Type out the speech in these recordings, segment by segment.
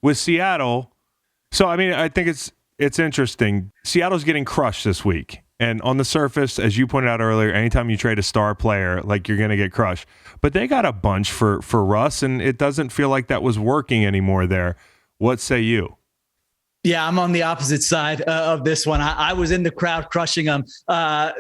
with Seattle. So, I mean, I think it's interesting. Seattle's getting crushed this week. And on the surface, as you pointed out earlier, anytime you trade a star player, like, you're going to get crushed. But they got a bunch for Russ, and it doesn't feel like that was working anymore there. What say you? Yeah, I'm on the opposite side of this one. I was in the crowd crushing them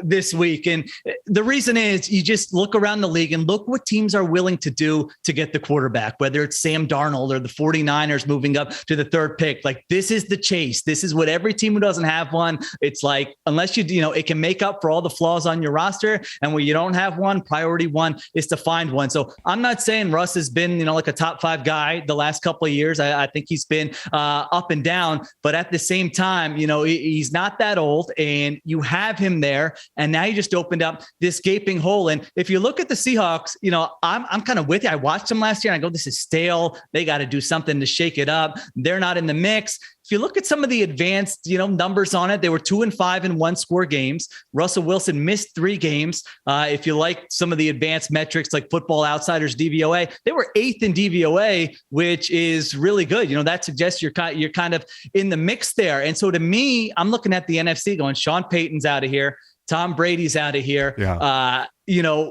this week. And the reason is you just look around the league and look what teams are willing to do to get the quarterback, whether it's Sam Darnold or the 49ers moving up to the third pick. Like, this is the chase. This is what every team who doesn't have one, it's like, unless it can make up for all the flaws on your roster. And when you don't have one, priority one is to find one. So I'm not saying Russ has been, like a top 5 guy the last couple of years. I think he's been up and down. But at the same time, he's not that old, and you have him there. And now you just opened up this gaping hole. And if you look at the Seahawks, I'm kind of with you. I watched them last year and I go, this is stale. They got to do something to shake it up. They're not in the mix. If you look at some of the advanced, numbers on it, they were 2-5 in 1-score games. Russell Wilson missed 3 games. If you like some of the advanced metrics like Football Outsiders DVOA, they were 8th in DVOA, which is really good. That suggests you're kind of in the mix there. And so to me, I'm looking at the NFC going, Sean Payton's out of here. Tom Brady's out of here. Yeah.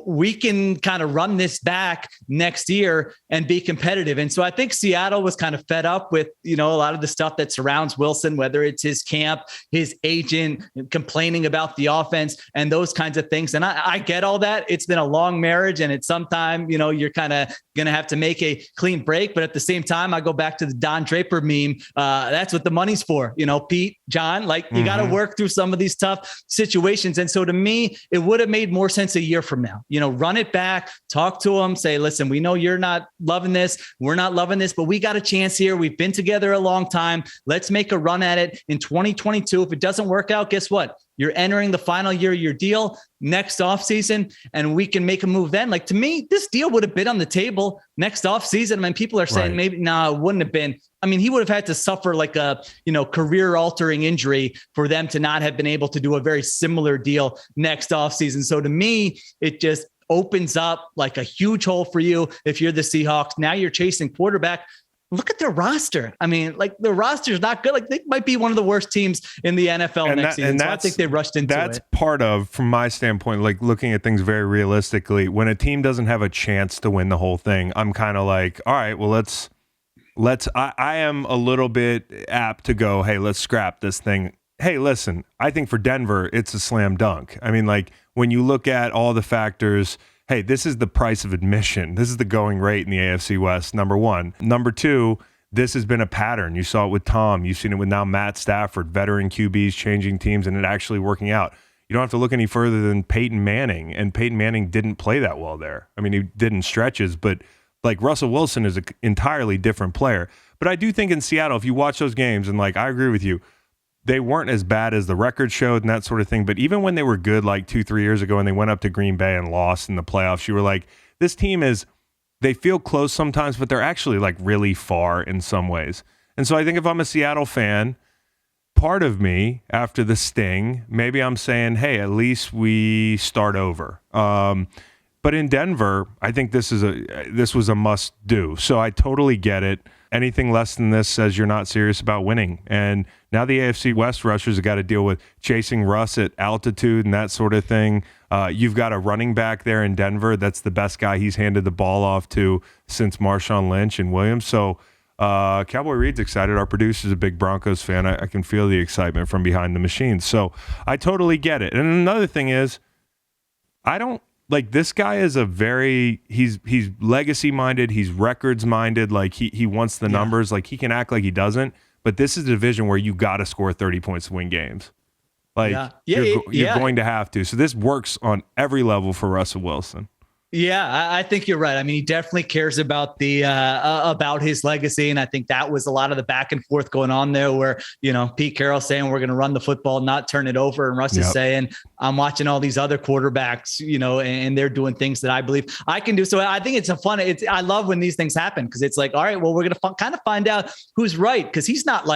We can kind of run this back next year and be competitive. And so I think Seattle was kind of fed up with, a lot of the stuff that surrounds Wilson, whether it's his camp, his agent complaining about the offense and those kinds of things. And I get all that. It's been a long marriage, and it's sometime, you're kind of going to have to make a clean break. But at the same time, I go back to the Don Draper meme. That's what the money's for. Pete, John, you got to work through some of these tough situations. And so to me, it would have made more sense a year from now, run it back, talk to them, say, listen, we know you're not loving this. We're not loving this, but we got a chance here. We've been together a long time. Let's make a run at it in 2022. If it doesn't work out, guess what? You're entering the final year of your deal next offseason, and we can make a move then. To me, this deal would have been on the table next offseason. I mean, people are saying maybe, it wouldn't have been. I mean, he would have had to suffer a, career-altering injury for them to not have been able to do a very similar deal next offseason. So to me, it just opens up a huge hole for you if you're the Seahawks. Now you're chasing quarterback. Look at their roster. I mean, the roster is not good. They might be one of the worst teams in the NFL next season. So I think they rushed into it. That's part of, from my standpoint, looking at things very realistically. When a team doesn't have a chance to win the whole thing, I'm kind of like, all right, well, let's. I am a little bit apt to go, hey, let's scrap this thing. Hey, listen, I think for Denver, it's a slam dunk. I mean, when you look at all the factors. Hey, this is the price of admission. This is the going rate in the AFC West, number one. Number two, this has been a pattern. You saw it with Tom. You've seen it with now Matt Stafford, veteran QBs changing teams and it actually working out. You don't have to look any further than Peyton Manning, and Peyton Manning didn't play that well there. I mean, he did in stretches, but Russell Wilson is an entirely different player. But I do think in Seattle, if you watch those games, and I agree with you, they weren't as bad as the record showed and that sort of thing. But even when they were good 2-3 years ago and they went up to Green Bay and lost in the playoffs, you were like, this team they feel close sometimes, but they're actually really far in some ways. And so I think if I'm a Seattle fan, part of me after the sting, maybe I'm saying, hey, at least we start over. But in Denver, I think this was a must do. So I totally get it. Anything less than this says you're not serious about winning. And now the AFC West rushers have got to deal with chasing Russ at altitude and that sort of thing. You've got a running back there in Denver that's the best guy he's handed the ball off to since Marshawn Lynch and Williams. So Cowboy Reed's excited. Our producer's a big Broncos fan. I can feel the excitement from behind the machine. So I totally get it. And another thing is, I don't, this guy is he's legacy minded. He's records minded. He wants the numbers. He can act like he doesn't, but this is a division where you got to score 30 points to win games. You're going to have to. So this works on every level for Russell Wilson. Yeah, I think you're right. I mean, he definitely cares about about his legacy. And I think that was a lot of the back and forth going on there where, Pete Carroll saying we're going to run the football, not turn it over. And Russ is saying, I'm watching all these other quarterbacks, and they're doing things that I believe I can do. So I think I love when these things happen because it's all right, well, we're going to kind of find out who's right because he's not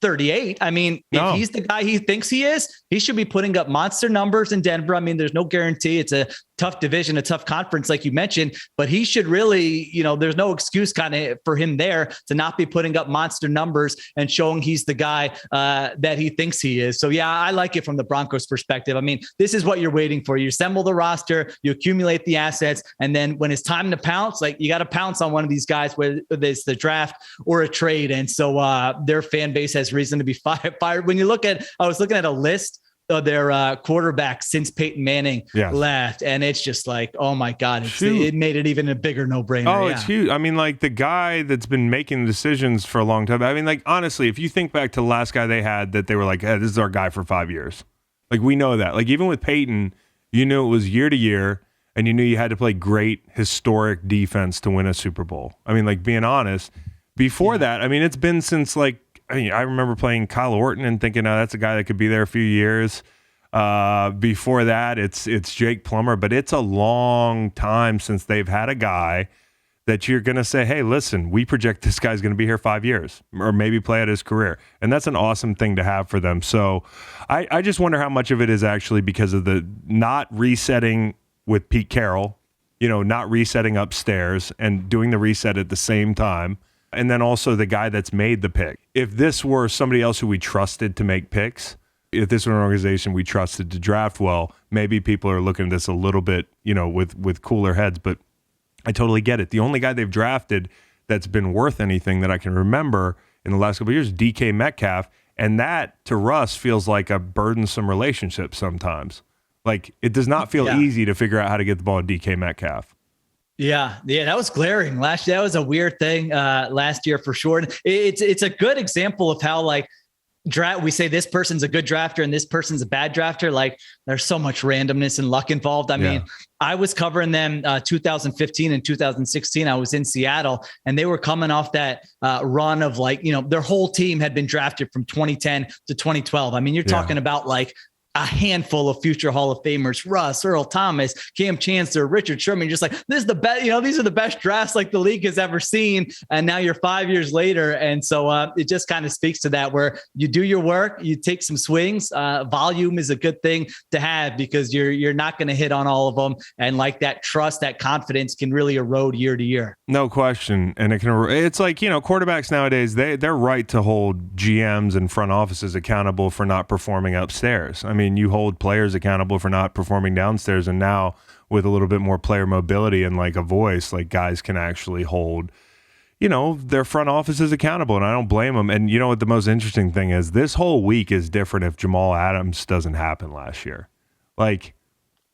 38. I mean, if he's the guy he thinks he is, he should be putting up monster numbers in Denver. I mean, there's no guarantee. It's a tough division, a tough conference, like you mentioned, but he should really, there's no excuse kind of for him there to not be putting up monster numbers and showing he's the guy that he thinks he is. So yeah, I like it from the Broncos perspective. I mean, this is what you're waiting for. You assemble the roster, you accumulate the assets, and then when it's time to pounce, like you got to pounce on one of these guys, whether it's the draft or a trade. And so their fan base has reason to be fired. When you look at, I was looking at a list of their quarterbacks since Peyton Manning left, and it's just like, oh my God, it made it even a bigger no-brainer. Oh, it's huge. I mean, like the guy that's been making decisions for a long time. I mean, like honestly, if you think back to the last guy they had that they were like, hey, this is our guy for 5 years. Like we know that. Like even with Peyton, you knew it was year to year, and you knew you had to play great historic defense to win a Super Bowl. I mean, like being honest, before that, I mean, it's been since like, I remember playing Kyle Orton and thinking, oh, that's a guy that could be there a few years. Before that, it's Jake Plummer, but it's a long time since they've had a guy that you're going to say, hey, listen, we project this guy's going to be here 5 years or maybe play out his career. And that's an awesome thing to have for them. So I just wonder how much of it is actually because of the not resetting with Pete Carroll, not resetting upstairs and doing the reset at the same time. And then also the guy that's made the pick. If this were somebody else who we trusted to make picks, if this were an organization we trusted to draft well, maybe people are looking at this a little bit, with cooler heads. But I totally get it. The only guy they've drafted that's been worth anything that I can remember in the last couple of years is DK Metcalf. And that, to Russ, feels like a burdensome relationship sometimes. Like, it does not feel easy to figure out how to get the ball to DK Metcalf. Yeah, that was glaring last year. That was a weird thing last year for sure. It's a good example of how like we say this person's a good drafter and this person's a bad drafter. Like there's so much randomness and luck involved. I mean, I was covering them 2015 and 2016. I was in Seattle and they were coming off that run of like, their whole team had been drafted from 2010 to 2012. I mean, you're talking about like a handful of future Hall of Famers, Russ, Earl Thomas, Cam Chancellor, Richard Sherman, just like this is the best, these are the best drafts like the league has ever seen. And now you're 5 years later. And so it just kind of speaks to that where you do your work, you take some swings. Volume is a good thing to have because you're not going to hit on all of them. And like that trust, that confidence can really erode year to year. No question. And it's like, quarterbacks nowadays, they're right to hold GMs and front offices accountable for not performing upstairs. I mean, you hold players accountable for not performing downstairs, and now with a little bit more player mobility and like a voice, like guys can actually hold, their front offices accountable, and I don't blame them. And you know what the most interesting thing is? This whole week is different if Jamal Adams doesn't happen last year. Like,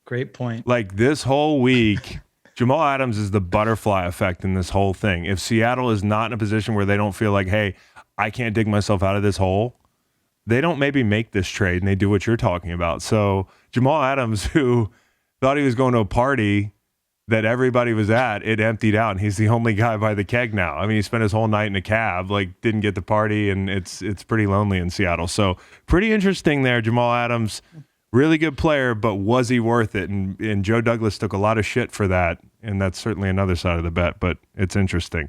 great point. Like this whole week, Jamal Adams is the butterfly effect in this whole thing. If Seattle is not in a position where they don't feel like, hey, I can't dig myself out of this hole, they don't maybe make this trade and they do what you're talking about. So Jamal Adams, who thought he was going to a party that everybody was at, it emptied out, and he's the only guy by the keg now. I mean, he spent his whole night in a cab, like didn't get the party, and it's pretty lonely in Seattle. So pretty interesting there, Jamal Adams, really good player, but was he worth it? And Joe Douglas took a lot of shit for that, and that's certainly another side of the bet, but it's interesting.